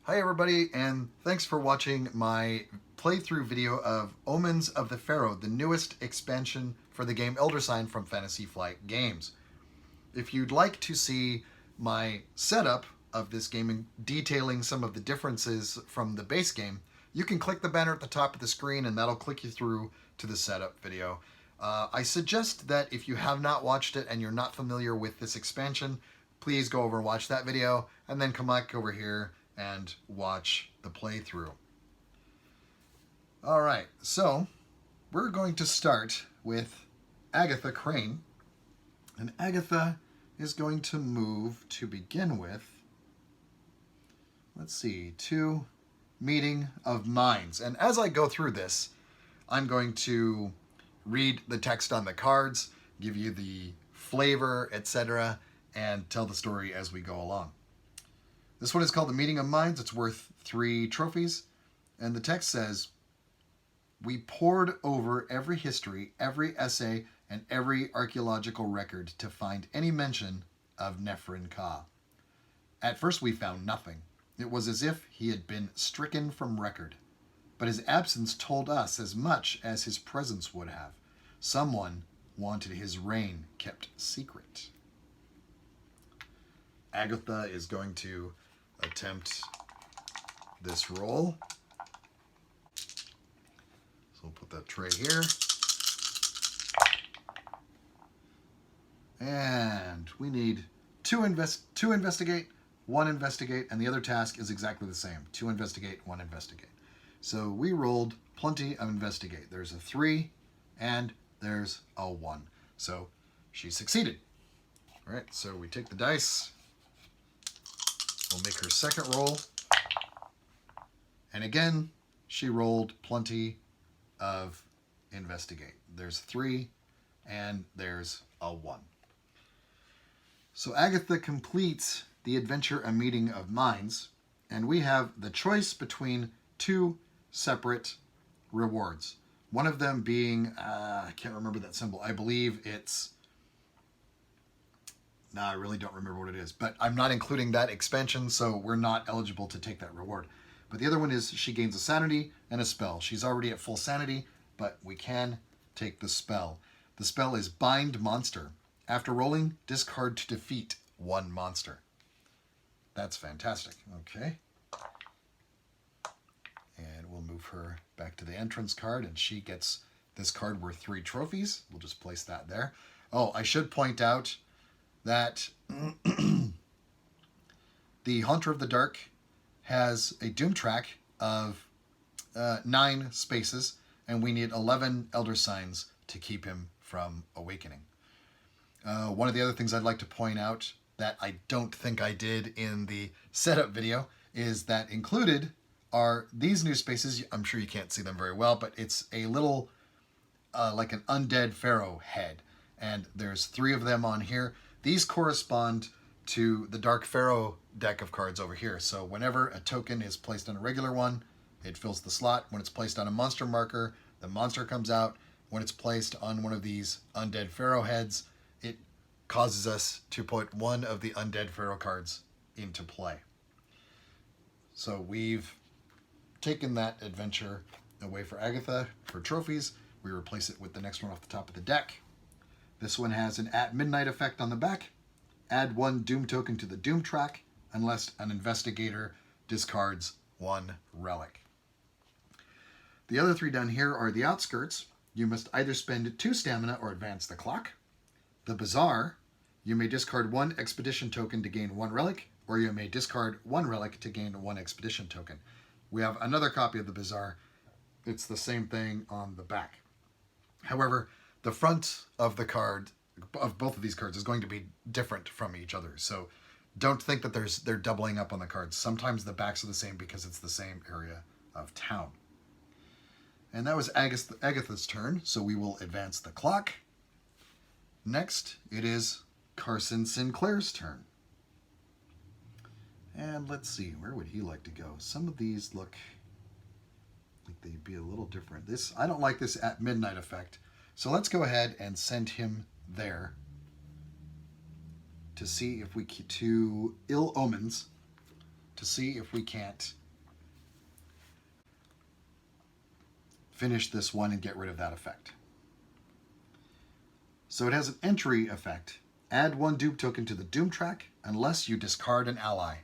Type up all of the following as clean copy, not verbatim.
Hi everybody, and thanks for watching my playthrough video of Omens of the Pharaoh, the newest expansion for the game Elder Sign from Fantasy Flight Games. If you'd like to see my setup of this game and detailing some of the differences from the base game, you can click the banner at the top of the screen and that'll click you through to the setup video. I suggest that if you have not watched it and you're not familiar with this expansion, please go over and watch that video and then come back over here and watch the playthrough. Alright, so we're going to start with Agatha Crane. And Agatha is going to move to begin with, let's see, to Meeting of Minds. And as I go through this, I'm going to read the text on the cards, give you the flavor, etc., and tell the story as we go along. This one is called The Meeting of Minds. It's worth 3 trophies. And the text says, "We pored over every history, every essay, and every archaeological record to find any mention of Nephrin Ka. At first we found nothing. It was as if he had been stricken from record. But his absence told us as much as his presence would have. Someone wanted his reign kept secret." Agatha is going to attempt this roll. So we'll put that tray here. And we need 2 investigate, 1 investigate, and the other task is exactly the same. 2 investigate, 1 investigate. So we rolled plenty of investigate. There's a 3 and there's a 1. So she succeeded. All right, so we take the dice. We'll make her second roll. And again, she rolled plenty of investigate. There's 3 and there's a 1. So Agatha completes the adventure A Meeting of Minds, and we have the choice between 2 separate rewards. One of them being, I can't remember that symbol. I believe it's, no, I really don't remember what it is, but I'm not including that expansion, so we're not eligible to take that reward. But the other one is she gains a sanity and a spell. She's already at full sanity, but we can take the spell. The spell is Bind Monster. After rolling, discard to defeat 1 monster. That's fantastic. Okay. And we'll move her back to the entrance card, and she gets this card worth 3 trophies. We'll just place that there. Oh, I should point out that the Haunter of the Dark has a doom track of 9 spaces, and we need 11 Elder Signs to keep him from awakening. One of the other things I'd like to point out that I don't think I did in the setup video is that included are these new spaces. I'm sure you can't see them very well, but it's a little like an undead Pharaoh head, and there's 3 of them on here. These correspond to the Dark Pharaoh deck of cards over here. So whenever a token is placed on a regular one, it fills the slot. When it's placed on a monster marker, the monster comes out. When it's placed on one of these undead Pharaoh heads, it causes us to put one of the undead Pharaoh cards into play. So we've taken that adventure away for Agatha for trophies. We replace it with the next one off the top of the deck. This one has an At Midnight effect on the back. Add 1 Doom token to the Doom track unless an investigator discards 1 relic. The other 3 down here are the Outskirts. You must either spend 2 stamina or advance the clock. The Bazaar, you may discard 1 expedition token to gain 1 relic, or you may discard 1 relic to gain 1 expedition token. We have another copy of the Bazaar. It's the same thing on the back. However, the front of the card, of both of these cards, is going to be different from each other. So don't think that they're doubling up on the cards. Sometimes the backs are the same because it's the same area of town. And that was Agatha's turn, so we will advance the clock. Next, it is Carson Sinclair's turn. And let's see, where would he like to go? Some of these look like they'd be a little different. I don't like this At Midnight effect. So let's go ahead and send him there to see if we to Ill Omens to see if we can't finish this one and get rid of that effect. So it has an entry effect. Add 1 Doom token to the Doom track unless you discard an ally.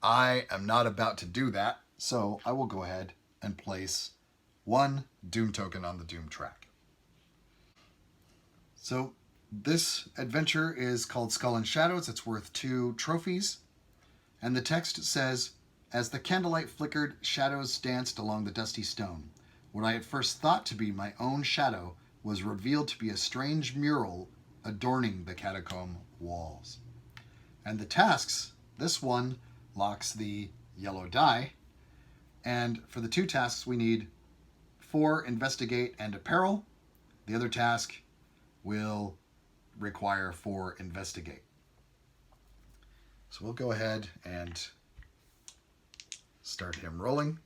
I am not about to do that, so I will go ahead and place 1 Doom token on the Doom track. So this adventure is called Skull and Shadows. It's worth 2 trophies. And the text says, as the candlelight flickered, shadows danced along the dusty stone. What I at first thought to be my own shadow was revealed to be a strange mural adorning the catacomb walls. And the tasks, this one locks the yellow die. And for the 2 tasks, we need 4 investigate and apparel. The other task will require 4 investigate. So we'll go ahead and start him rolling.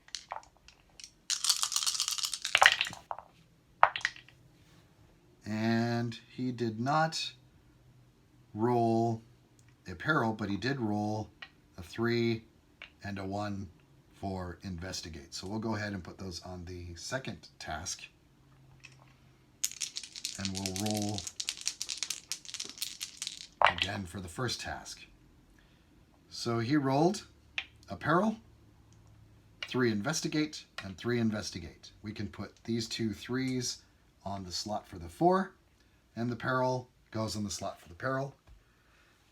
And he did not roll apparel, but he did roll a 3 and a 1 for investigate. So we'll go ahead and put those on the second task. And we'll roll again for the first task. So he rolled apparel, 3 investigate, and 3 investigate. We can put these 2 3s on the slot for the 4, and the peril goes on the slot for the peril,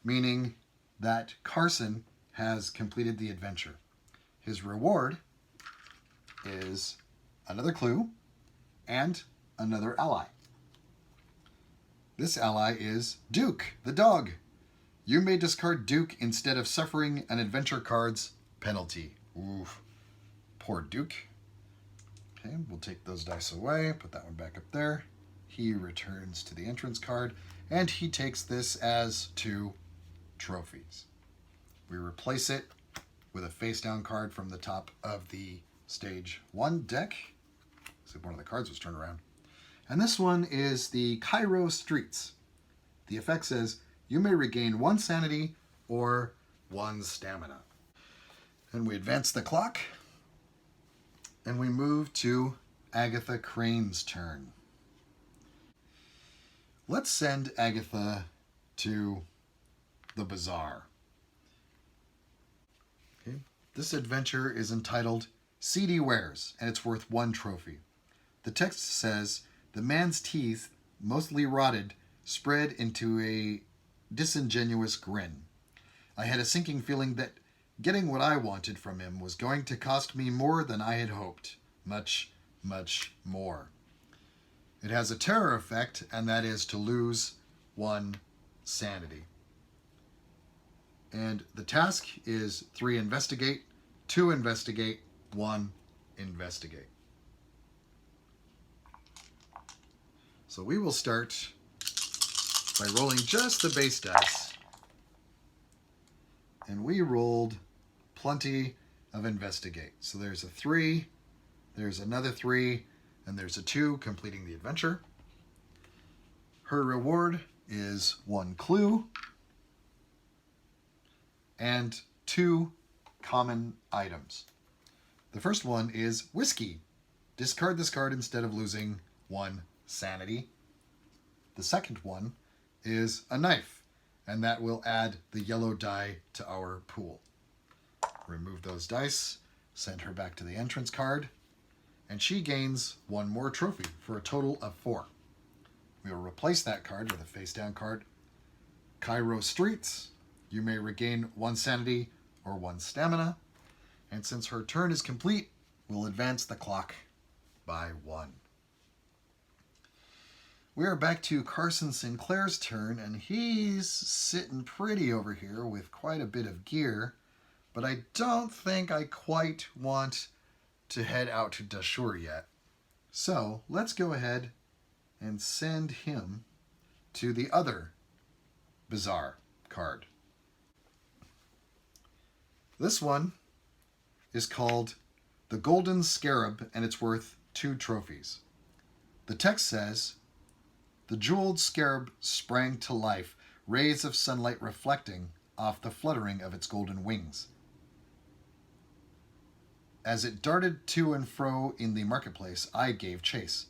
meaning that Carson has completed the adventure. His reward is another clue and another ally. This ally is Duke, the dog. You may discard Duke instead of suffering an adventure card's penalty. Oof. Poor Duke. Okay, we'll take those dice away, put that one back up there. He returns to the entrance card, and he takes this as 2 trophies. We replace it with a face-down card from the top of the stage 1 deck. So one of the cards was turned around. And this one is the Cairo Streets. The effect says, you may regain 1 sanity or 1 stamina. And we advance the clock, and we move to Agatha Crane's turn. Let's send Agatha to the bazaar. Okay. This adventure is entitled Seedy Wares, and it's worth 1 trophy. The text says, the man's teeth, mostly rotted, spread into a disingenuous grin. I had a sinking feeling that getting what I wanted from him was going to cost me more than I had hoped. Much, much more. It has a terror effect, and that is to lose 1 sanity. And the task is 3 investigate, 2 investigate, 1 investigate. So we will start by rolling just the base dice. And we rolled plenty of investigate. So there's a 3, there's another 3, and there's a 2 completing the adventure. Her reward is 1 clue and 2 common items. The first one is whiskey. Discard this card instead of losing 1 sanity. The second one is a knife, and that will add the yellow die to our pool. Remove those dice, send her back to the entrance card, and she gains 1 more trophy for a total of 4. We will replace that card with a face-down card. Cairo Streets. You may regain 1 sanity or 1 stamina, and since her turn is complete, we'll advance the clock by 1. We are back to Carson Sinclair's turn, and he's sitting pretty over here with quite a bit of gear, but I don't think I quite want to head out to Dashur yet. So let's go ahead and send him to the other Bazaar card. This one is called the Golden Scarab, and it's worth 2 trophies. The text says, the jeweled scarab sprang to life, rays of sunlight reflecting off the fluttering of its golden wings. As it darted to and fro in the marketplace, I gave chase.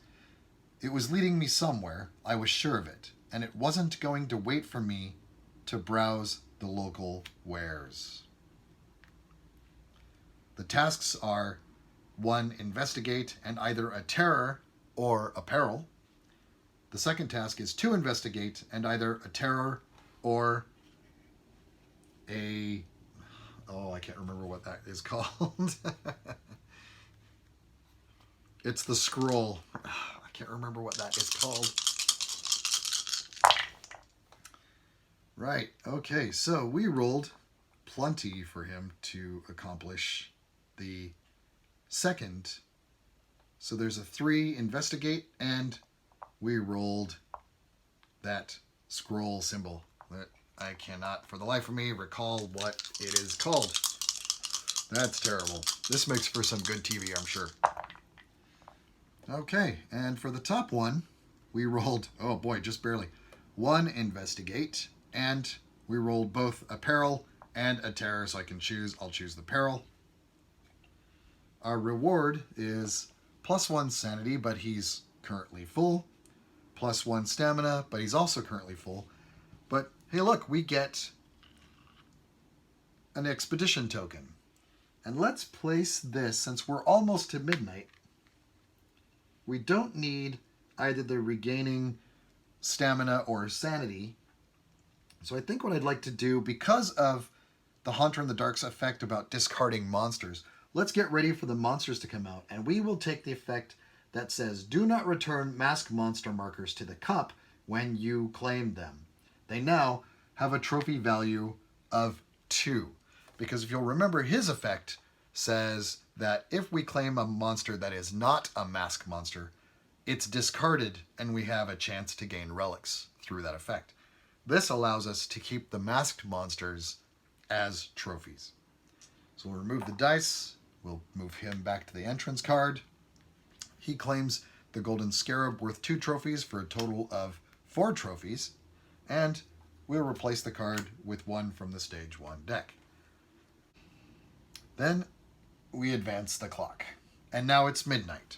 It was leading me somewhere, I was sure of it, and it wasn't going to wait for me to browse the local wares. The tasks are 1. Investigate and either a terror or a peril. The second task is 2. Investigate and either a terror or a... Oh, I can't remember what that is called. It's the scroll. I can't remember what that is called. Right, okay, so we rolled plenty for him to accomplish the second. So there's a 3 investigate, and we rolled that scroll symbol that I cannot for the life of me recall what it is called. That's terrible. This makes for some good TV, I'm sure. Okay, and for the top one, we rolled, oh boy, just barely, 1 investigate, and we rolled both a peril and a terror, so I'll choose the peril. Our reward is +1 sanity, but he's currently full, +1 stamina, but he's also currently full. But hey, look, we get an expedition token. And let's place this, since we're almost to midnight, we don't need either the regaining stamina or sanity. So I think what I'd like to do, because of the Haunter in the Dark's effect about discarding monsters, let's get ready for the monsters to come out, and we will take the effect that says, do not return mask monster markers to the cup when you claim them. They now have a trophy value of 2. Because if you'll remember, his effect says that if we claim a monster that is not a mask monster, it's discarded and we have a chance to gain relics through that effect. This allows us to keep the masked monsters as trophies. So we'll remove the dice. We'll move him back to the entrance card. He claims the Golden Scarab worth 2 trophies for a total of 4 trophies. And we'll replace the card with one from the Stage 1 deck. Then we advance the clock. And now it's midnight.